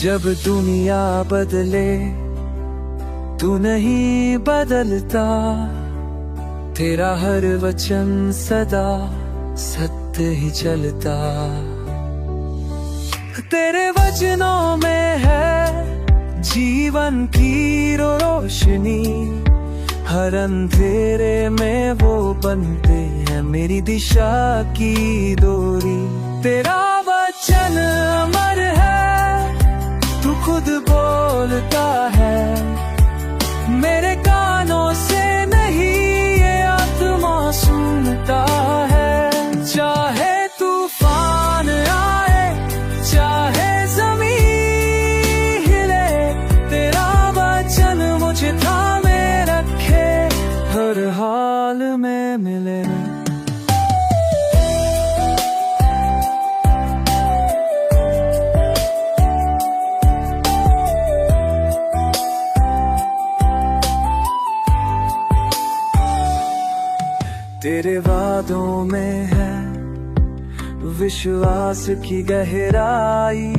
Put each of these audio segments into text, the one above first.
जब दुनिया बदले तू नहीं बदलता, तेरा हर वचन सदा सत्य ही चलता। तेरे वचनों में है जीवन की रोशनी, हर अंधेरे में वो बनते हैं मेरी दिशा की डोरी। तेरा वचन अमर है, तू खुद बोलता है, मेरे कानों से नहीं ये आत्मा सुनता है। चाहे तूफान आए, चाहे ज़मीन हिले, तेरा वचन मुझे थामे रखे, हर हाल में मिले। तेरे वादों में है विश्वास की गहराई,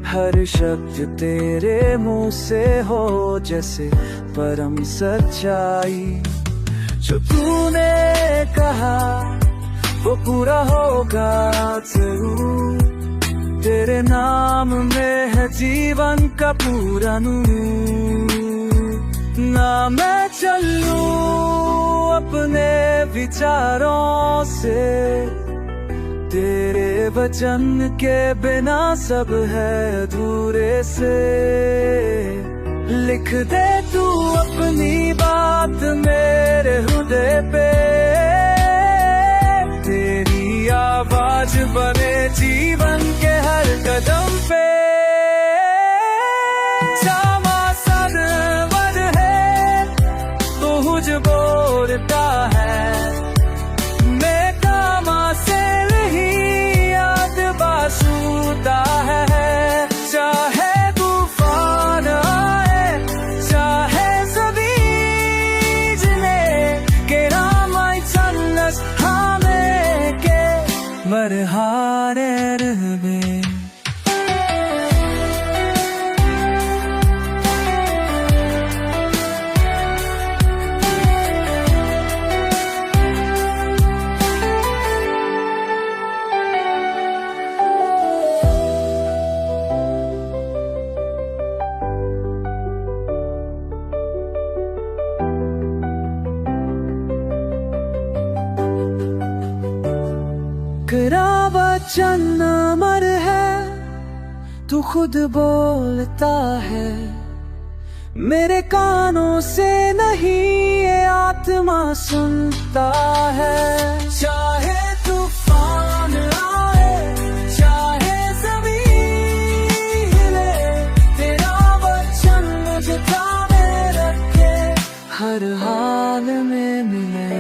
हर शब्द तेरे मुंह से हो जैसे परम सच्चाई। जो तूने कहा वो पूरा होगा जरूर, तेरे नाम में है जीवन का पूरा नूर। ना मैं चलूं अपने विचारों से, तेरे वचन के बिना सब है अधूरे से। लिख दे तू अपनी बात मेरे हृदय पे, तेरी आवाज बने जीवन के हर कदम पे। बोलता है, मैं कामा से नहीं याद बासूता है। चाहे तूफान आए, चाहे ज़मीन हिले, के रामाय चन्नस हमें के मरहारे रहबे। तेरा वचन अमर है, तू खुद बोलता है, मेरे कानों से नहीं ये आत्मा सुनता है। चाहे तूफान आए, चाहे ज़मीन हिले, तेरा वचन मुझे थामे रखे, हर हाल में मिले।